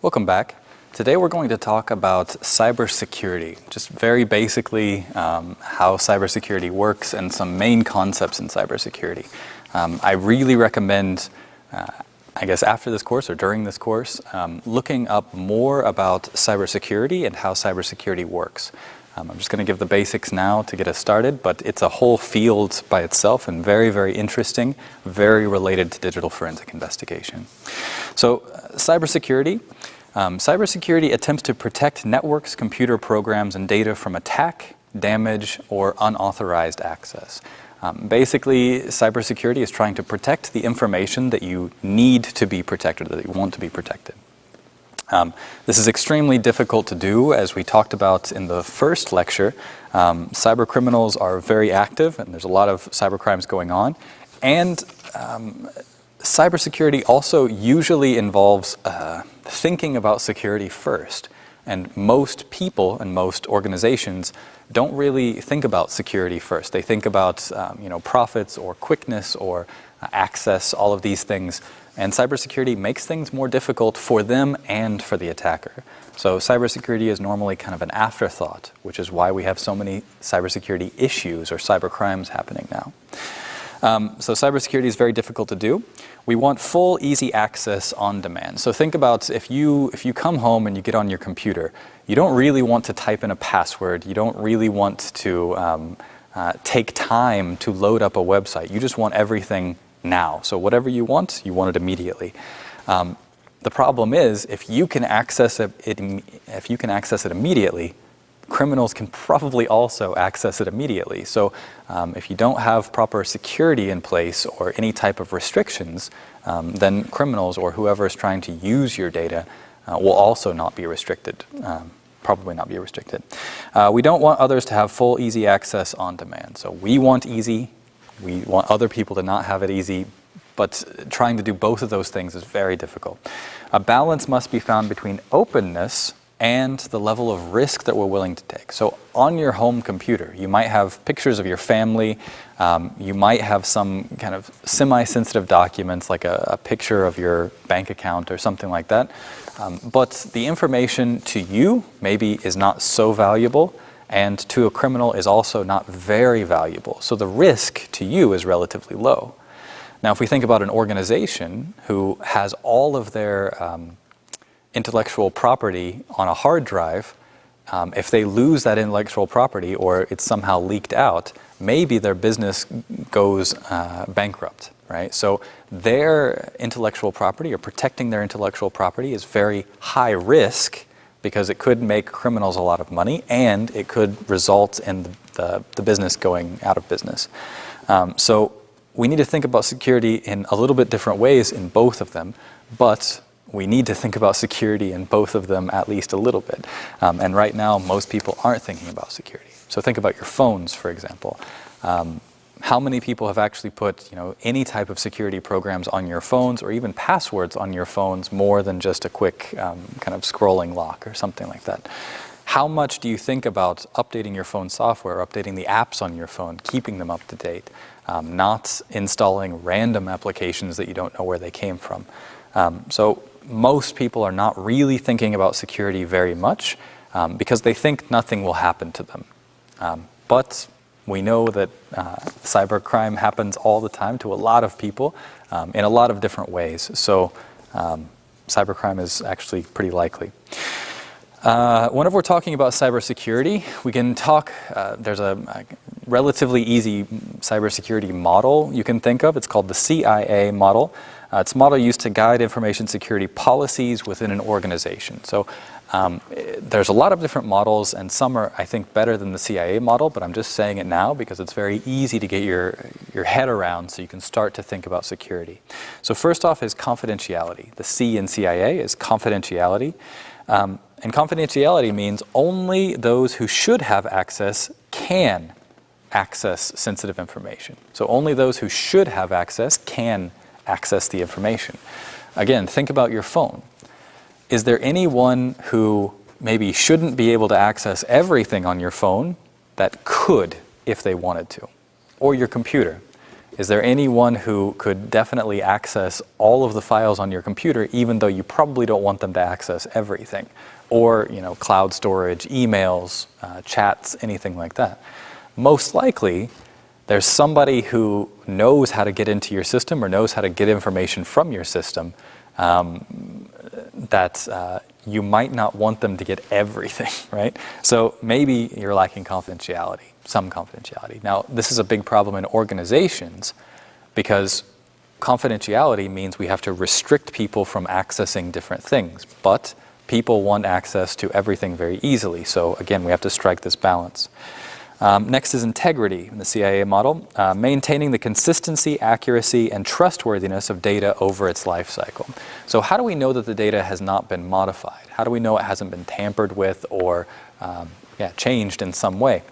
Welcome back. Today we're going to talk about cybersecurity, just very basically how cybersecurity works and some main concepts in cybersecurity. I really recommend, I guess after this course or during this course, looking up more about cybersecurity and how cybersecurity works. I'm just going to give the basics now to get us started, but it's a whole field by itself and very, very interesting, very related to digital forensic investigation. So cybersecurity. Cybersecurity attempts to protect networks, computer programs, and data from attack, damage, or unauthorized access. Basically, cybersecurity is trying to protect the information that you need to be protected, that you want to be protected. This is extremely difficult to do, as we talked about in the first lecture. Cyber criminals are very active, and there's a lot of cyber crimes going on. And cybersecurity also usually involves thinking about security first. And most people and most organizations don't really think about security first. They think about profits or quickness or access, all of these things. And cybersecurity makes things more difficult for them and for the attacker. So cybersecurity is normally kind of an afterthought, which is why we have so many cybersecurity issues or cyber crimes happening now. So cybersecurity is very difficult to do. We want full, easy access on demand. So think about if you come home and you get on your computer, you don't really want to type in a password. You don't really want to take time to load up a website. You just want everything now. So whatever you want it immediately. The problem is if you can access it immediately, criminals can probably also access it immediately. So if you don't have proper security in place or any type of restrictions, then criminals or whoever is trying to use your data will also not be restricted, probably not be restricted. We don't want others to have full, easy access on demand. So we want easy. We want other people to not have it easy, but trying to do both of those things is very difficult. A balance must be found between openness and the level of risk that we're willing to take. So on your home computer, you might have pictures of your family, you might have some kind of semi-sensitive documents like a picture of your bank account or something like that. But the information to you maybe is not so valuable, and to a criminal is also not very valuable. So the risk to you is relatively low. Now, if we think about an organization who has all of their intellectual property on a hard drive, if they lose that intellectual property or it's somehow leaked out, maybe their business goes bankrupt, right? So their intellectual property or protecting their intellectual property is very high risk because it could make criminals a lot of money and it could result in the business going out of business. So we need to think about security in a little bit different ways in both of them, but we need to think about security in both of them at least a little bit. And right now, most people aren't thinking about security. So think about your phones, for example. How many people have actually put any type of security programs on your phones or even passwords on your phones more than just a quick kind of scrolling lock or something like that? How much do you think about updating your phone software, updating the apps on your phone, keeping them up to date, not installing random applications that you don't know where they came from? So most people are not really thinking about security very much because they think nothing will happen to them. But we know that cybercrime happens all the time to a lot of people in a lot of different ways. So cybercrime is actually pretty likely. Whenever we're talking about cybersecurity, we can talk, there's a relatively easy cybersecurity model you can think of. It's called the CIA model. It's a model used to guide information security policies within an organization. So there's a lot of different models, and some are, I think, better than the CIA model, but I'm just saying it now because it's very easy to get your head around so you can start to think about security. So first off is confidentiality. The C in CIA is confidentiality. And confidentiality means only those who should have access can access sensitive information. So only those who should have access can access the information. Again, think about your phone. Is there anyone who maybe shouldn't be able to access everything on your phone that could if they wanted to? Or your computer. Is there anyone who could definitely access all of the files on your computer, even though you probably don't want them to access everything? Or, cloud storage, emails, chats, anything like that. Most likely, there's somebody who knows how to get into your system or knows how to get information from your system that you might not want them to get everything, right? So maybe you're lacking confidentiality, some confidentiality. Now, this is a big problem in organizations because confidentiality means we have to restrict people from accessing different things, but people want access to everything very easily. So again, we have to strike this balance. Next is integrity in the CIA model, maintaining the consistency, accuracy, and trustworthiness of data over its life cycle. So how do we know that the data has not been modified? How do we know it hasn't been tampered with or changed in some way?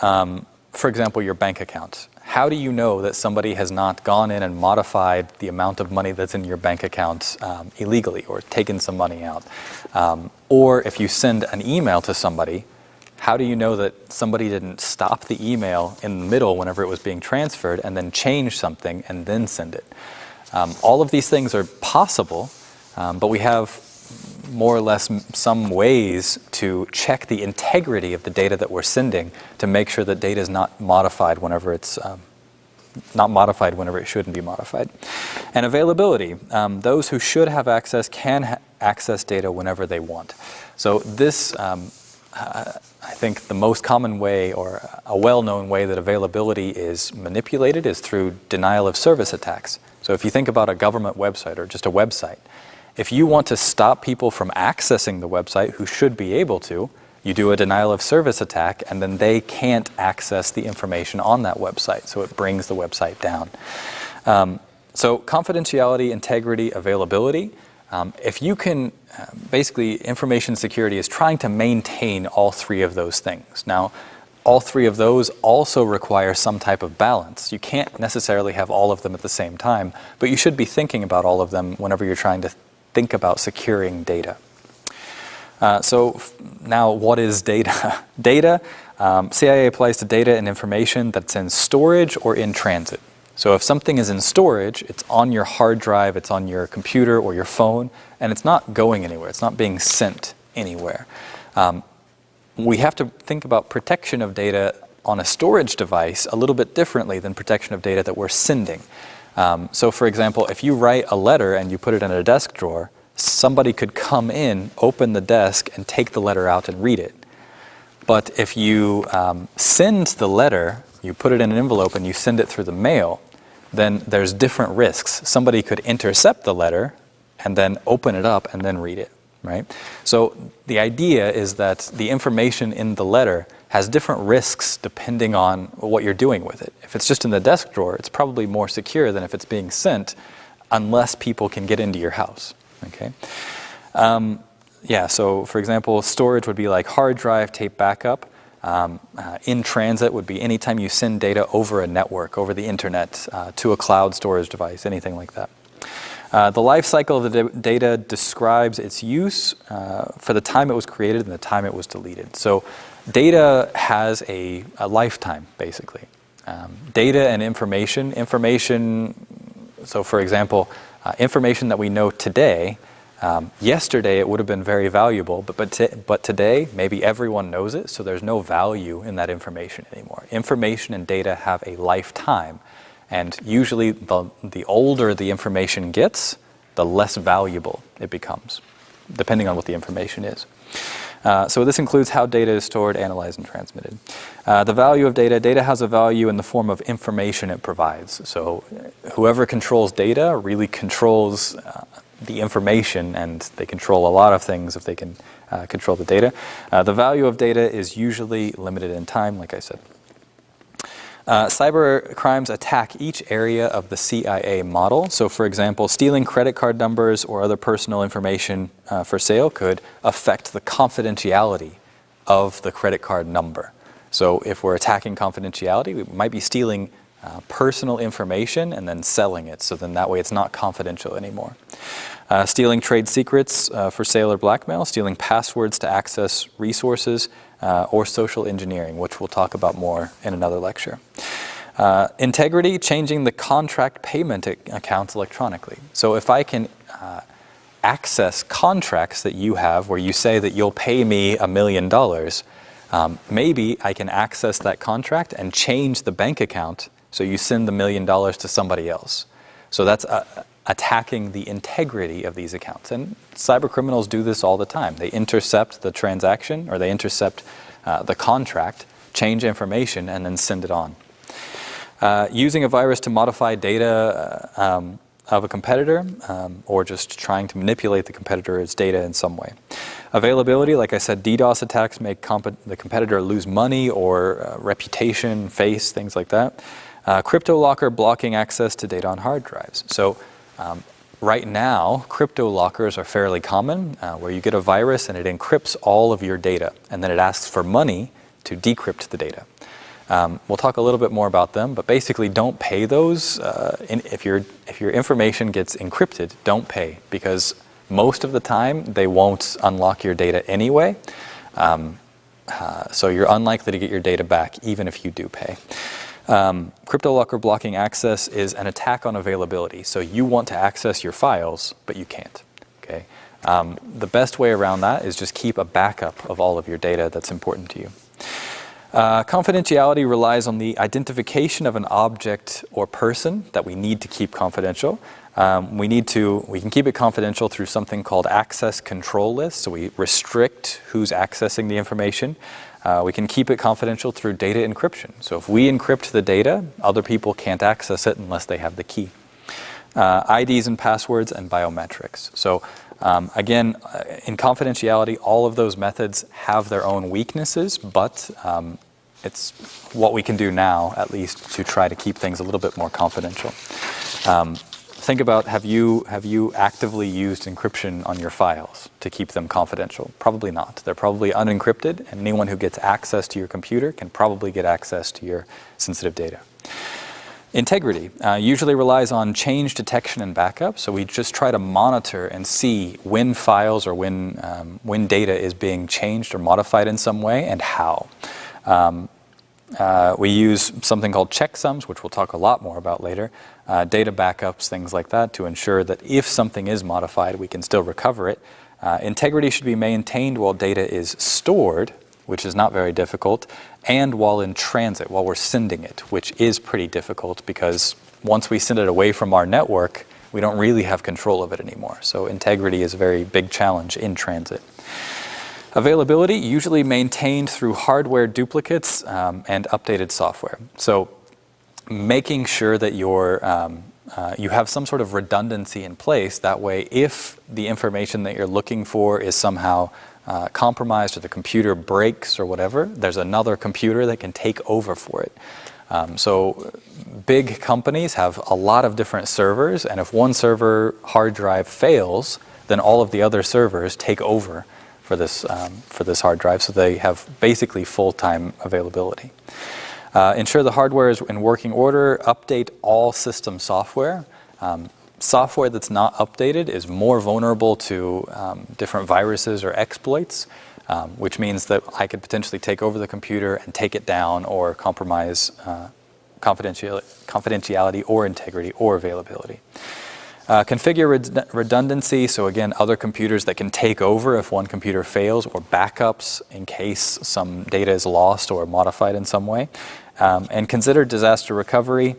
For example, your bank account. How do you know that somebody has not gone in and modified the amount of money that's in your bank account illegally or taken some money out? Or if you send an email to somebody, how do you know that somebody didn't stop the email in the middle whenever it was being transferred and then change something and then send it? All of these things are possible, but we have more or less some ways to check the integrity of the data that we're sending to make sure that data is not modified whenever it's not modified whenever it shouldn't be modified. And availability. Those who should have access can access data whenever they want. So this I think the most common way or a well-known way that availability is manipulated is through denial of service attacks. So if you think about a government website or just a website, if you want to stop people from accessing the website who should be able to, you do a denial of service attack and then they can't access the information on that website. So it brings the website down. So confidentiality, integrity, availability. If you can, basically information security is trying to maintain all three of those things. Now, all three of those also require some type of balance. You can't necessarily have all of them at the same time, but you should be thinking about all of them whenever you're trying to think about securing data. So now what is data? Data, CIA applies to data and information that's in storage or in transit. So if something is in storage, it's on your hard drive, it's on your computer or your phone, and it's not going anywhere. It's not being sent anywhere. We have to think about protection of data on a storage device a little bit differently than protection of data that we're sending. So for example, if you write a letter and you put it in a desk drawer, somebody could come in, open the desk, and take the letter out and read it. But if you send the letter, you put it in an envelope and you send it through the mail, then there's different risks. Somebody could intercept the letter and then open it up and then read it, right? So the idea is that the information in the letter has different risks depending on what you're doing with it. If it's just in the desk drawer, it's probably more secure than if it's being sent, unless people can get into your house, okay? So for example, storage would be like hard drive, tape backup. In transit would be anytime you send data over a network, over the internet, to a cloud storage device, anything like that. The life cycle of the data describes its use for the time it was created and the time it was deleted. So data has a lifetime, basically. Data and information, so for example, information that we know today, yesterday it would have been very valuable, but today maybe everyone knows it, so there's no value in that information anymore. Information and data have a lifetime, and usually the older the information gets, the less valuable it becomes, depending on what the information is. So this includes how data is stored, analyzed, and transmitted. The value of data has a value in the form of information it provides. So whoever controls data really controls the information, and they control a lot of things if they can control the data. The value of data is usually limited in time, like I said. Cyber crimes attack each area of the CIA model. So for example, stealing credit card numbers or other personal information for sale could affect the confidentiality of the credit card number. So if we're attacking confidentiality, we might be stealing personal information and then selling it, so then that way it's not confidential anymore. Stealing trade secrets for sale or blackmail, stealing passwords to access resources, or social engineering, which we'll talk about more in another lecture. Integrity, changing the contract payment accounts electronically. So if I can access contracts that you have where you say that you'll pay me $1 million, maybe I can access that contract and change the bank account so you send the $1 million to somebody else. So that's attacking the integrity of these accounts. And cyber criminals do this all the time. They intercept the transaction, or they intercept the contract, change information, and then send it on. Using a virus to modify data of a competitor, or just trying to manipulate the competitor's data in some way. Availability, like I said, DDoS attacks make the competitor lose money or reputation, face, things like that. Crypto locker, blocking access to data on hard drives. So right now, crypto lockers are fairly common, where you get a virus and it encrypts all of your data, and then it asks for money to decrypt the data. We'll talk a little bit more about them, but basically don't pay those. If your information gets encrypted, don't pay, because most of the time they won't unlock your data anyway. So you're unlikely to get your data back even if you do pay. Crypto locker blocking access is an attack on availability. So you want to access your files, but you can't. Okay. The best way around that is just keep a backup of all of your data that's important to you. Confidentiality relies on the identification of an object or person that we need to keep confidential. We can keep it confidential through something called access control lists, so we restrict who's accessing the information. We can keep it confidential through data encryption. So if we encrypt the data, other people can't access it unless they have the key. IDs and passwords and biometrics. So again, in confidentiality, all of those methods have their own weaknesses, but it's what we can do now, at least, to try to keep things a little bit more confidential. Think about, have you actively used encryption on your files to keep them confidential? Probably not. They're probably unencrypted, and anyone who gets access to your computer can probably get access to your sensitive data. Integrity usually relies on change detection and backup, so we just try to monitor and see when files or when data is being changed or modified in some way, and how. We use something called checksums, which we'll talk a lot more about later, data backups, things like that, to ensure that if something is modified, we can still recover it. Integrity should be maintained while data is stored, which is not very difficult, and while in transit, while we're sending it, which is pretty difficult because once we send it away from our network, we don't really have control of it anymore. So integrity is a very big challenge in transit. Availability, usually maintained through hardware duplicates and updated software. So making sure that you have some sort of redundancy in place, that way if the information that you're looking for is somehow compromised or the computer breaks or whatever, there's another computer that can take over for it. So big companies have a lot of different servers, and if one server hard drive fails, then all of the other servers take over for this hard drive, so they have basically full-time availability. Ensure the hardware is in working order. Update all system software. Software that's not updated is more vulnerable to different viruses or exploits, which means that I could potentially take over the computer and take it down or compromise confidentiality or integrity or availability. Configure redundancy, so again, other computers that can take over if one computer fails, or backups in case some data is lost or modified in some way. And consider disaster recovery.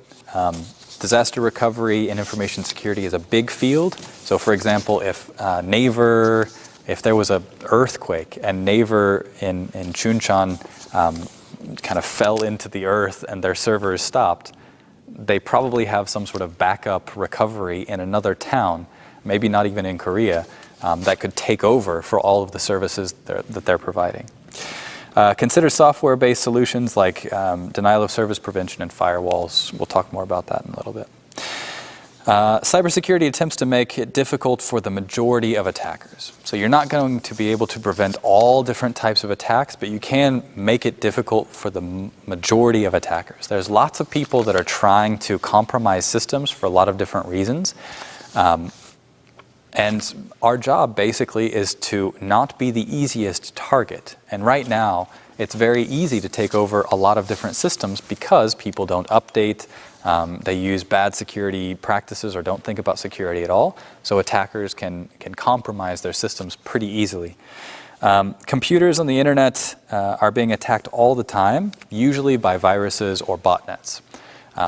Disaster recovery and information security is a big field. So for example, if there was an earthquake and Naver in Chuncheon kind of fell into the earth and their servers stopped, they probably have some sort of backup recovery in another town, maybe not even in Korea, that could take over for all of the services that they're providing. Consider software-based solutions like denial of service prevention and firewalls. We'll talk more about that in a little bit. Cybersecurity attempts to make it difficult for the majority of attackers. So you're not going to be able to prevent all different types of attacks, but you can make it difficult for the majority of attackers. There's lots of people that are trying to compromise systems for a lot of different reasons. And our job basically is to not be the easiest target. And right now, it's very easy to take over a lot of different systems because people don't update, they use bad security practices or don't think about security at all. So attackers can compromise their systems pretty easily. Computers on the internet are being attacked all the time, usually by viruses or botnets.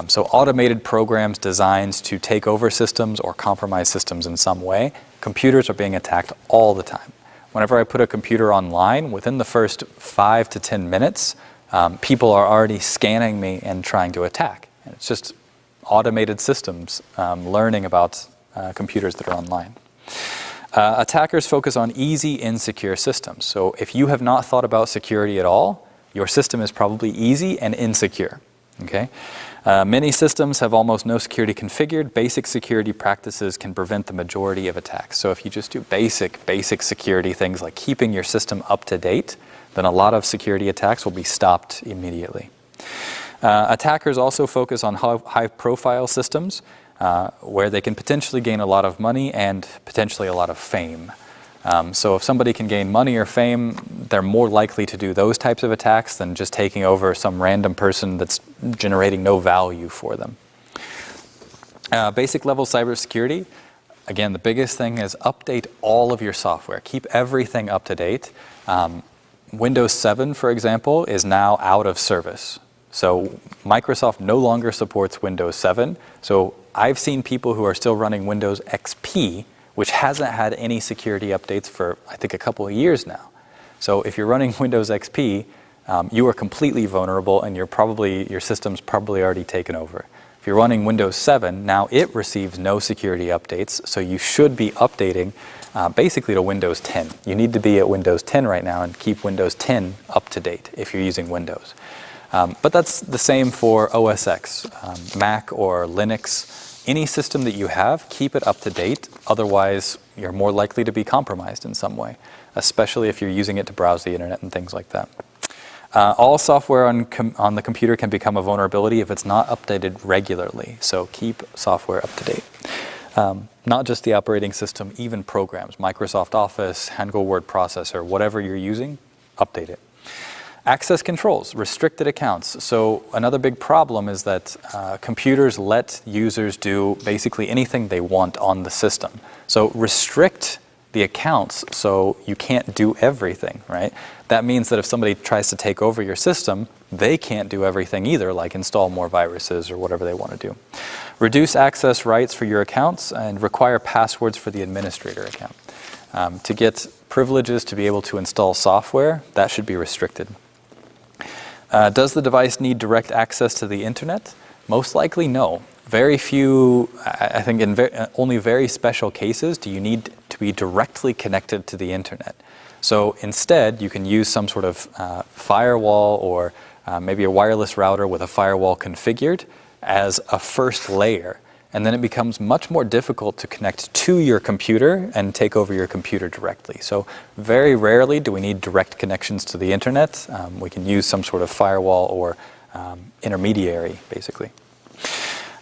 So automated programs designed to take over systems or compromise systems in some way. Computers are being attacked all the time. Whenever I put a computer online, within the first 5 to 10 minutes, people are already scanning me and trying to attack. And it's just automated systems learning about computers that are online. Attackers focus on easy, insecure systems. So if you have not thought about security at all, your system is probably easy and insecure. Okay? Many systems have almost no security configured. Basic security practices can prevent the majority of attacks. So if you just do basic security things like keeping your system up to date, then a lot of security attacks will be stopped immediately. Attackers also focus on high-profile systems where they can potentially gain a lot of money and potentially a lot of fame. So if somebody can gain money or fame, they're more likely to do those types of attacks than just taking over some random person that's generating no value for them. Basic level cybersecurity, again, the biggest thing is update all of your software. Keep everything up to date. Windows 7, for example, is now out of service. So Microsoft no longer supports Windows 7. So I've seen people who are still running Windows XP, which hasn't had any security updates for, I think, a couple of years now. So if you're running Windows XP, you are completely vulnerable and your system's probably already taken over. If you're running Windows 7, now it receives no security updates, so you should be updating basically to Windows 10. You need to be at Windows 10 right now and keep Windows 10 up to date if you're using Windows. But that's the same for OS X, Mac or Linux. Any system that you have, keep it up to date. Otherwise, you're more likely to be compromised in some way, especially if you're using it to browse the internet and things like that. All software on the computer can become a vulnerability if it's not updated regularly. So keep software up to date. Not just the operating system, even programs, Microsoft Office, Hangul word processor, whatever you're using, update it. Access controls, restricted accounts. So another big problem is that computers let users do basically anything they want on the system. So restrict the accounts so you can't do everything, right? That means that if somebody tries to take over your system, they can't do everything either, like install more viruses or whatever they want to do. Reduce access rights for your accounts and require passwords for the administrator account. To get privileges to be able to install software, that should be restricted. Does the device need direct access to the internet? Most likely no. Very few, I think in only very special cases do you need to be directly connected to the internet. So instead, you can use some sort of firewall or maybe a wireless router with a firewall configured as a first layer. And then it becomes much more difficult to connect to your computer and take over your computer directly. So very rarely do we need direct connections to the internet. We can use some sort of firewall or intermediary, basically.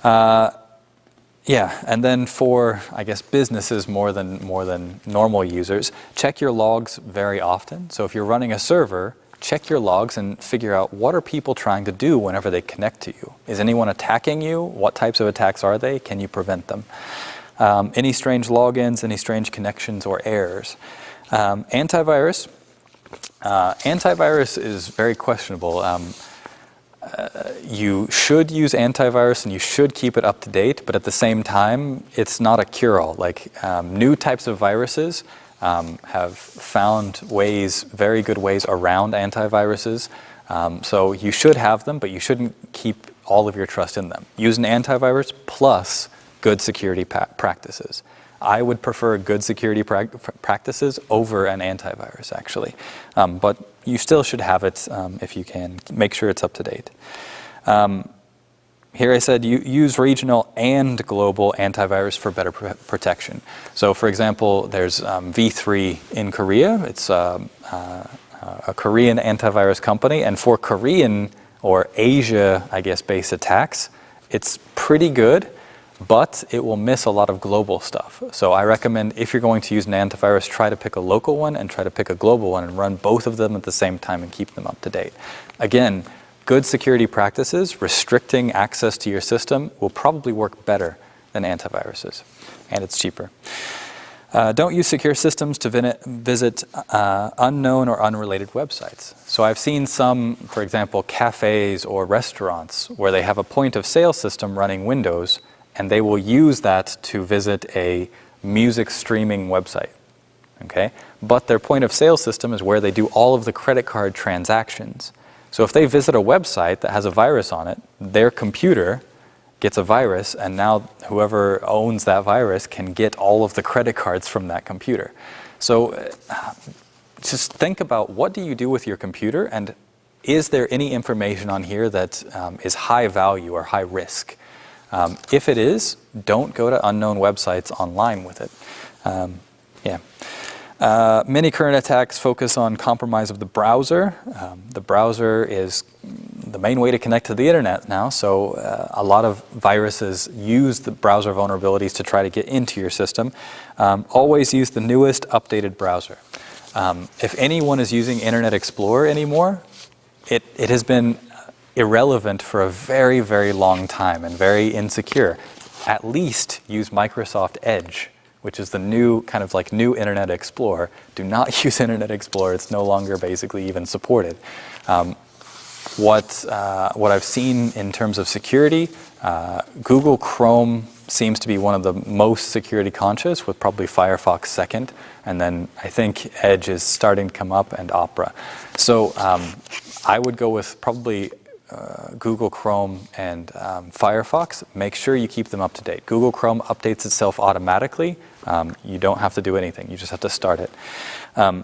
Yeah, and then for, I guess, businesses more than normal users, check your logs very often. So if you're running a server, check your logs and figure out what are people trying to do whenever they connect to you. Is anyone attacking you? What types of attacks are they? Can you prevent them? Any strange logins, any strange connections or errors. Antivirus. Antivirus is very questionable. You should use antivirus and you should keep it up to date, but at the same time, it's not a cure-all. Like new types of viruses have found ways, very good ways around antiviruses. So you should have them, but you shouldn't keep all of your trust in them. Use an antivirus plus good security practices. I would prefer good security practices over an antivirus, actually. But you still should have it if you can. Make sure it's up to date. Here I said use regional and global antivirus for better protection. So for example, there's V3 in Korea. It's a Korean antivirus company. And for Korean or Asia, I guess, based attacks, it's pretty good. but it will miss a lot of global stuff. So I recommend if you're going to use an antivirus, try to pick a local one and try to pick a global one and run both of them at the same time and keep them up to date. Again, good security practices, restricting access to your system will probably work better than antiviruses, and it's cheaper. Don't use secure systems to visit unknown or unrelated websites. So I've seen some, for example, cafes or restaurants where they have a point of sale system running Windows, and they will use that to visit a music streaming website. Okay? But their point of sale system is where they do all of the credit card transactions. So if they visit a website that has a virus on it, their computer gets a virus, and now whoever owns that virus can get all of the credit cards from that computer. So just think about, what do you do with your computer, and is there any information on here that is high value or high risk? If it is, don't go to unknown websites online with it. Many current attacks focus on compromise of the browser. The browser is the main way to connect to the internet now, so a lot of viruses use the browser vulnerabilities to try to get into your system. Always use the newest updated browser. If anyone is using Internet Explorer anymore, it has been irrelevant for a very, very long time and very insecure. At least use Microsoft Edge, which is the new kind of like new Internet Explorer. Do not use Internet Explorer. It's no longer basically even supported. What I've seen in terms of security, Google Chrome seems to be one of the most security conscious, with probably Firefox second, and then I think Edge is starting to come up, and Opera. So I would go with probably Google Chrome and Firefox. Make sure you keep them up to date. Google Chrome updates itself automatically. You don't have to do anything. You just have to start it.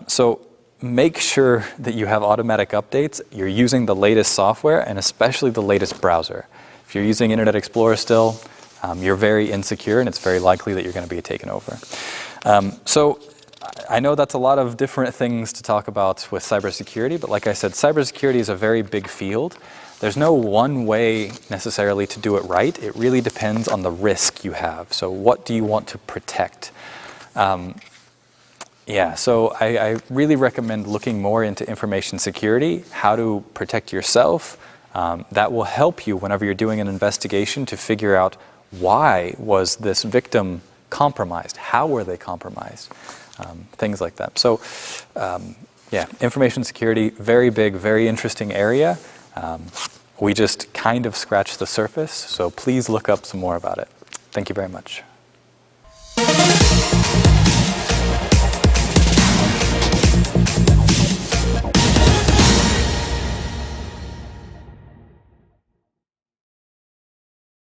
So make sure that you have automatic updates. You're using the latest software, and especially the latest browser. If you're using Internet Explorer still, you're very insecure, and it's very likely that you're going to be taken over. So I know that's a lot of different things to talk about with cybersecurity, but like I said, cybersecurity is a very big field. There's no one way necessarily to do it right. It really depends on the risk you have. So what do you want to protect? So I really recommend looking more into information security, how to protect yourself. That will help you whenever you're doing an investigation to figure out, why was this victim compromised? How were they compromised? Things like that. So information security, very big, very interesting area. We just kind of scratched the surface, so please look up some more about it. Thank you very much.